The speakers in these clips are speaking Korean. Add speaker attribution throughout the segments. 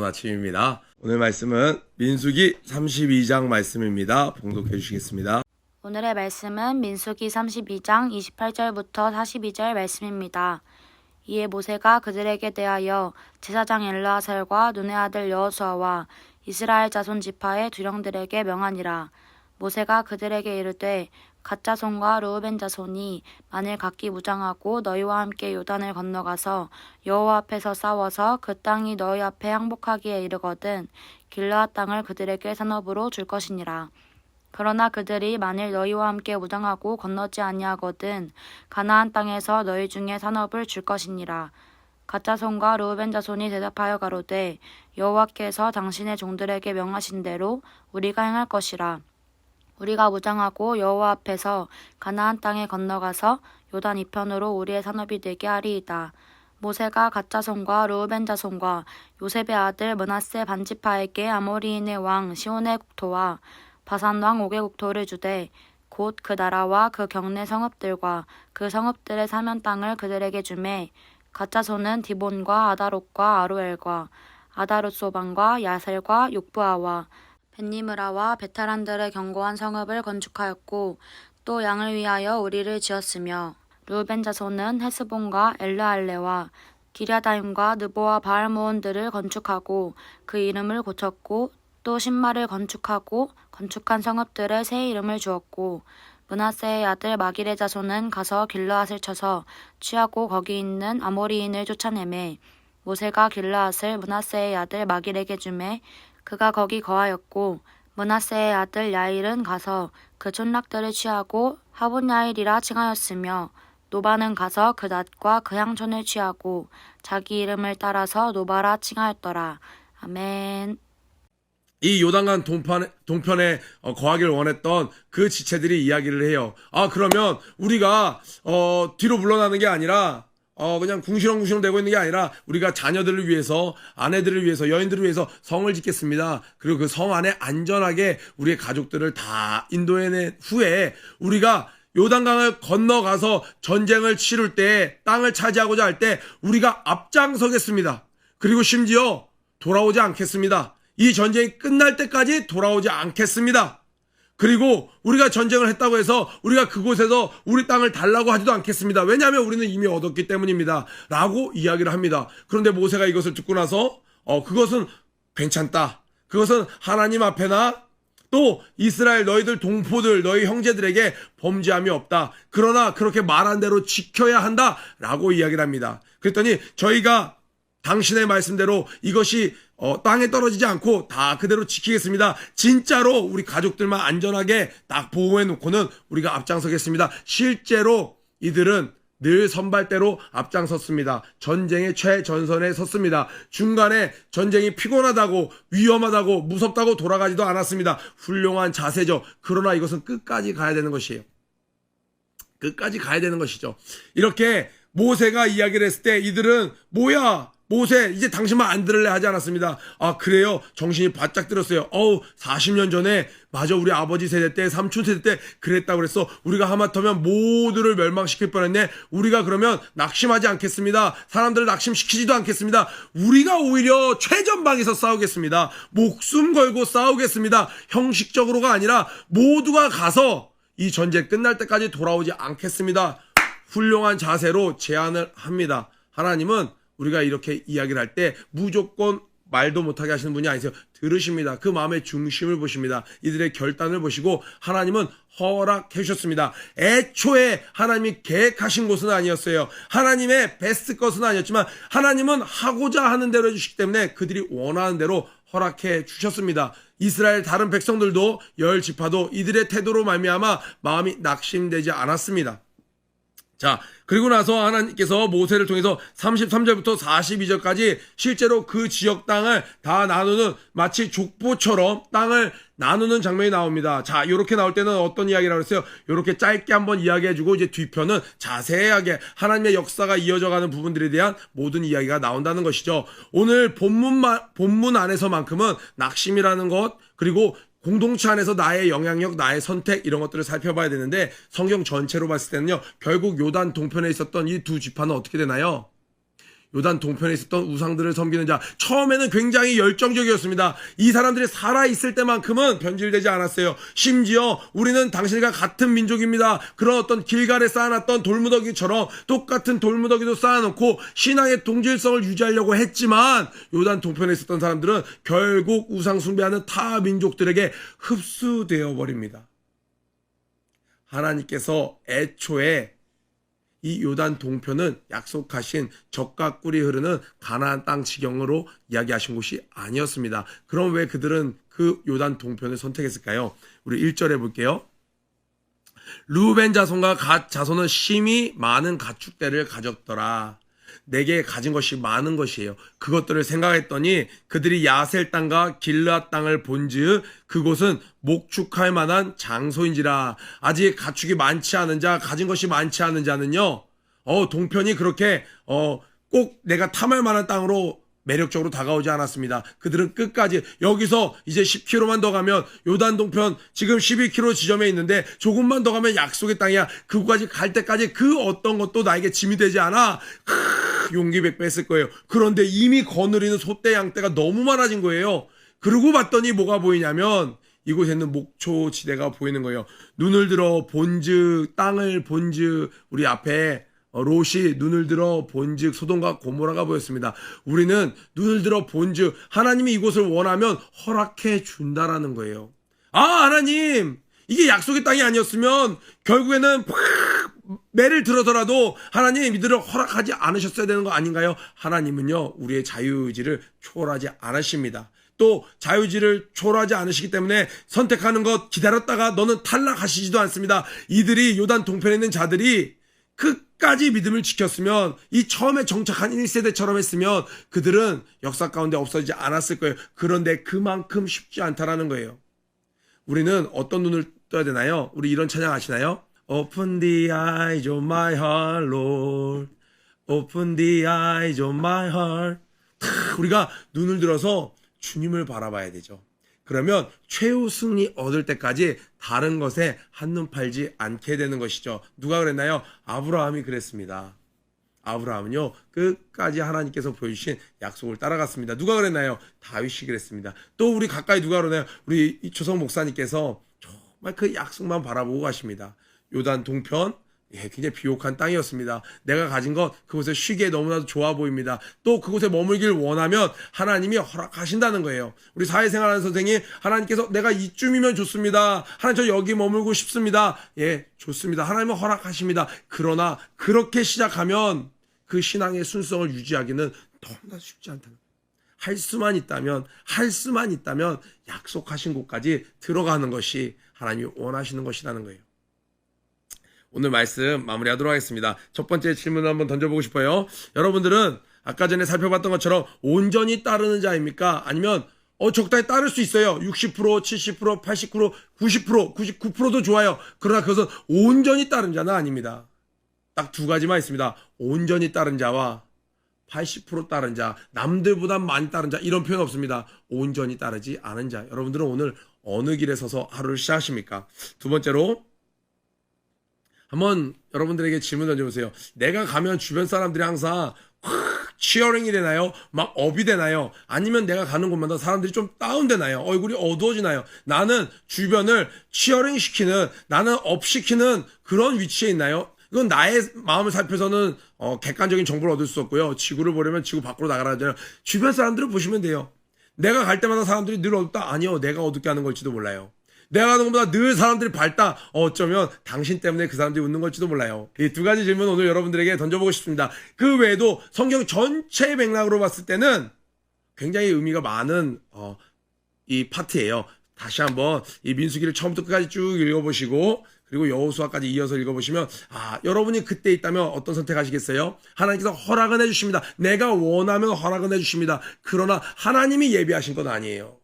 Speaker 1: 아침입니다. 오늘 말씀은 민수기 32장 말씀입니다. 봉독해 주시겠습니다.
Speaker 2: 오늘의 말씀은 민수기 32장 28절부터 42절 말씀입니다. 이에 모세가 그들에게 대하여 제사장 엘르아살과 눈의 아들 여호수아와 이스라엘 자손 지파의 두령들에게 명하니라. 모세가 그들에게 이르되 갓 자손과 르우벤 자손이 만일 각기 무장하고 너희와 함께 요단을 건너가서 여호와 앞에서 싸워서 그 땅이 너희 앞에 항복하기에 이르거든 길르앗 땅을 그들에게 산업으로 줄 것이니라. 그러나 그들이 만일 너희와 함께 무장하고 건너지 아니하거든 가나안 땅에서 너희 중에 산업을 줄 것이니라. 갓 자손과 르우벤 자손이 대답하여 가로되 여호와께서 당신의 종들에게 명하신 대로 우리가 행할 것이라. 우리가 무장하고 여호와 앞에서 가나안 땅에 건너가서 요단 이편으로 우리의 산업이 되게 하리이다. 모세가 갓 자손과 르우벤 자손과 요셉의 아들 므낫세 반지파에게 아모리인의 왕 시온의 국토와 바산 왕 옥의 국토를 주되 곧 그 나라와 그 경내 성읍들과 그 성읍들의 사면 땅을 그들에게 주매 갓 자손은 디본과 아다롯과 아로엘과 아다롯 소반과 야셀과 욕부아와 벳니므라와 베타란들의 견고한 성읍을 건축하였고 또 양을 위하여 우리를 지었으며 르우벤 자손은 헤스본과 엘르알레와 기랴다임과 느보와 바알모온들을 건축하고 그 이름을 고쳤고 또 신마를 건축하고 건축한 성읍들의 새 이름을 주었고 므낫세의 아들 마길의 자손은 가서 길르앗을 쳐서 취하고 거기 있는 아모리인을 쫓아내매 모세가 길르앗을 므낫세의 아들 마길에게 주매 그가 거기 거하였고 므낫세의 아들 야일은 가서 그 촌락들을 취하고 하본야일이라 칭하였으며 노바는 가서 그 낫과 그 향촌을 취하고 자기 이름을 따라서 노바라 칭하였더라. 아멘.
Speaker 1: 이 요단강 동편에 거하기를 원했던 그 지체들이 이야기를 해요. 그러면 우리가 뒤로 물러나는 게 아니라 그냥 궁시렁궁시렁 되고 있는 게 아니라 우리가 자녀들을 위해서, 아내들을 위해서, 여인들을 위해서 성을 짓겠습니다. 그리고 그 성 안에 안전하게 우리의 가족들을 다 인도해낸 후에 우리가 요단강을 건너가서 전쟁을 치를 때, 땅을 차지하고자 할 때 우리가 앞장서겠습니다. 그리고 심지어 돌아오지 않겠습니다. 이 전쟁이 끝날 때까지 돌아오지 않겠습니다. 그리고 우리가 전쟁을 했다고 해서 우리가 그곳에서 우리 땅을 달라고 하지도 않겠습니다. 왜냐하면 우리는 이미 얻었기 때문입니다. 라고 이야기를 합니다. 그런데 모세가 이것을 듣고 나서 그것은 괜찮다. 그것은 하나님 앞에나 또 이스라엘 너희들 동포들 너희 형제들에게 범죄함이 없다. 그러나 그렇게 말한 대로 지켜야 한다. 라고 이야기를 합니다. 그랬더니 저희가 당신의 말씀대로 이것이 땅에 떨어지지 않고 다 그대로 지키겠습니다. 진짜로 우리 가족들만 안전하게 딱 보호해 놓고는 우리가 앞장서겠습니다. 실제로 이들은 늘 선발대로 앞장섰습니다. 전쟁의 최전선에 섰습니다. 중간에 전쟁이 피곤하다고 위험하다고 무섭다고 돌아가지도 않았습니다. 훌륭한 자세죠. 그러나 이것은 끝까지 가야 되는 것이에요. 끝까지 가야 되는 것이죠. 이렇게 모세가 이야기를 했을 때 이들은 뭐야? 모세 이제 당신만 안 들을래 하지 않았습니다. 그래요? 정신이 바짝 들었어요. 40년 전에 맞아 우리 아버지 세대 때 삼촌 세대 때 그랬다고 그랬어. 우리가 하마터면 모두를 멸망시킬 뻔했네. 우리가 그러면 낙심하지 않겠습니다. 사람들을 낙심시키지도 않겠습니다. 우리가 오히려 최전방에서 싸우겠습니다. 목숨 걸고 싸우겠습니다. 형식적으로가 아니라 모두가 가서 이 전쟁 끝날 때까지 돌아오지 않겠습니다. 훌륭한 자세로 제안을 합니다. 하나님은 우리가 이렇게 이야기를 할 때 무조건 말도 못하게 하시는 분이 아니세요. 들으십니다. 그 마음의 중심을 보십니다. 이들의 결단을 보시고 하나님은 허락해 주셨습니다. 애초에 하나님이 계획하신 것은 아니었어요. 하나님의 베스트 것은 아니었지만 하나님은 하고자 하는 대로 해주시기 때문에 그들이 원하는 대로 허락해 주셨습니다. 이스라엘 다른 백성들도 10지파도 이들의 태도로 말미암아 마음이 낙심되지 않았습니다. 자, 그리고 나서 하나님께서 모세를 통해서 33절부터 42절까지 실제로 그 지역 땅을 다 나누는 마치 족보처럼 땅을 나누는 장면이 나옵니다. 자, 이렇게 나올 때는 어떤 이야기라고 했어요? 이렇게 짧게 한번 이야기해주고 이제 뒤편은 자세하게 하나님의 역사가 이어져가는 부분들에 대한 모든 이야기가 나온다는 것이죠. 오늘 본문 안에서만큼은 낙심이라는 것 그리고 공동체 안에서 나의 영향력, 나의 선택 이런 것들을 살펴봐야 되는데 성경 전체로 봤을 때는요. 결국 요단 동편에 있었던 이 두 지파는 어떻게 되나요? 요단 동편에 있었던 우상들을 섬기는 자. 처음에는 굉장히 열정적이었습니다. 이 사람들이 살아있을 때만큼은 변질되지 않았어요. 심지어 우리는 당신과 같은 민족입니다. 그런 어떤 길갈에 쌓아놨던 돌무더기처럼 똑같은 돌무더기도 쌓아놓고 신앙의 동질성을 유지하려고 했지만 요단 동편에 있었던 사람들은 결국 우상 숭배하는 타 민족들에게 흡수되어 버립니다. 하나님께서 애초에 이 요단 동편은 약속하신 젖과 꿀이 흐르는 가나안 땅 지경으로 이야기하신 곳이 아니었습니다. 그럼 왜 그들은 그 요단 동편을 선택했을까요? 우리 1절에 볼게요. 루벤 자손과 갓 자손은 심히 많은 가축대를 가졌더라. 내게 가진 것이 많은 것이에요. 그것들을 생각했더니 그들이 야셀 땅과 길르앗 땅을 본즉 그곳은 목축할 만한 장소인지라. 아직 가축이 많지 않은 자, 가진 것이 많지 않은 자는요, 동편이 그렇게 꼭 내가 탐할 만한 땅으로 매력적으로 다가오지 않았습니다. 그들은 끝까지 여기서 이제 10km만 더 가면 요단 동편 지금 12km 지점에 있는데 조금만 더 가면 약속의 땅이야. 그곳까지 갈 때까지 그 어떤 것도 나에게 짐이 되지 않아. 용기 백배 했을 거예요. 그런데 이미 거느리는 소떼 양떼가 너무 많아진 거예요. 그러고 봤더니 뭐가 보이냐면 이곳에는 목초지대가 보이는 거예요. 눈을 들어 본즉 땅을 본즉 우리 앞에 롯이 눈을 들어 본즉 소돔과 고모라가 보였습니다. 우리는 눈을 들어 본즉 하나님이 이곳을 원하면 허락해 준다라는 거예요. 아, 하나님, 이게 약속의 땅이 아니었으면 결국에는 매를 들어서라도 하나님 이들을 허락하지 않으셨어야 되는 거 아닌가요? 하나님은요, 우리의 자유의지를 초월하지 않으십니다. 또 자유의지를 초월하지 않으시기 때문에 선택하는 것 기다렸다가 너는 탈락하시지도 않습니다. 이들이 요단 동편에 있는 자들이 끝까지 믿음을 지켰으면, 이 처음에 정착한 1세대처럼 했으면 그들은 역사 가운데 없어지지 않았을 거예요. 그런데 그만큼 쉽지 않다라는 거예요. 우리는 어떤 눈을 떠야 되나요? 우리 이런 찬양 아시나요? Open the eyes of my heart, Lord. Open the eyes of my heart. 우리가 눈을 들어서 주님을 바라봐야 되죠. 그러면 최후 승리 얻을 때까지 다른 것에 한눈 팔지 않게 되는 것이죠. 누가 그랬나요? 아브라함이 그랬습니다. 아브라함은요, 끝까지 하나님께서 보여주신 약속을 따라갔습니다. 누가 그랬나요? 다윗이 그랬습니다. 또 우리 가까이 누가 그러나요? 우리 조성 목사님께서 정말 그 약속만 바라보고 가십니다. 요단 동편, 굉장히 비옥한 땅이었습니다. 내가 가진 것, 그곳에 쉬기에 너무나도 좋아 보입니다. 또 그곳에 머물길 원하면 하나님이 허락하신다는 거예요. 우리 사회생활하는 선생님, 하나님께서 내가 이쯤이면 좋습니다. 하나님, 저 여기 머물고 싶습니다. 예, 좋습니다. 하나님은 허락하십니다. 그러나 그렇게 시작하면 그 신앙의 순성을 유지하기는 너무나 쉽지 않다는 거예요. 할 수만 있다면 약속하신 곳까지 들어가는 것이 하나님이 원하시는 것이라는 거예요. 오늘 말씀 마무리하도록 하겠습니다. 첫 번째 질문을 한번 던져보고 싶어요. 여러분들은 아까 전에 살펴봤던 것처럼 온전히 따르는 자입니까? 아니면 적당히 따를 수 있어요. 60%, 70%, 80%, 90%, 99%도 좋아요. 그러나 그것은 온전히 따른 자는 아닙니다. 딱 두 가지만 있습니다. 온전히 따른 자와 80% 따른 자, 남들보다 많이 따른 자, 이런 표현 없습니다. 온전히 따르지 않은 자. 여러분들은 오늘 어느 길에 서서 하루를 시작하십니까? 두 번째로, 한번 여러분들에게 질문 던져보세요. 내가 가면 주변 사람들이 항상 치어링이 되나요? 막 업이 되나요? 아니면 내가 가는 곳마다 사람들이 좀 다운되나요? 얼굴이 어두워지나요? 나는 주변을 치어링 시키는, 나는 업 시키는 그런 위치에 있나요? 이건 나의 마음을 살펴서는 객관적인 정보를 얻을 수 없고요. 지구를 보려면 지구 밖으로 나가라잖아요. 주변 사람들을 보시면 돼요. 내가 갈 때마다 사람들이 늘 어둡다? 아니요, 내가 어둡게 하는 걸지도 몰라요. 내가 하는 것보다 늘 사람들이 밝다? 어쩌면 당신 때문에 그 사람들이 웃는 걸지도 몰라요. 이 두 가지 질문 오늘 여러분들에게 던져보고 싶습니다. 그 외에도 성경 전체의 맥락으로 봤을 때는 굉장히 의미가 많은 이 파트예요. 다시 한번 이 민수기를 처음부터 끝까지 쭉 읽어보시고, 그리고 여호수아까지 이어서 읽어보시면, 여러분이 그때 있다면 어떤 선택하시겠어요? 하나님께서 허락은 해주십니다. 내가 원하면 허락은 해주십니다. 그러나 하나님이 예비하신 건 아니에요.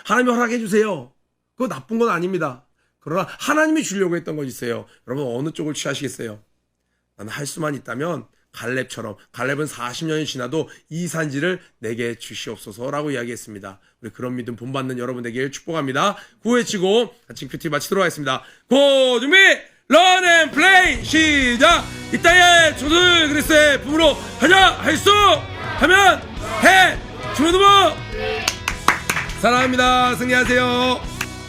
Speaker 1: 하나님이 허락해주세요. 그거 나쁜 건 아닙니다. 그러나 하나님이 주려고 했던 것이 있어요. 여러분, 어느 쪽을 취하시겠어요? 나는 할 수만 있다면 갈렙처럼, 갈렙은 40년이 지나도 이 산지를 내게 주시옵소서라고 이야기했습니다. 우리 그런 믿음 본받는 여러분 되길 축복합니다. 구호외치고 같이 큐티 마치도록 하겠습니다. 고 준비 런 앤 플레이 시작. 이따의 조선 그리스의 품으로 하자 할 수 하면 해 주무두부 사랑합니다. 승리하세요.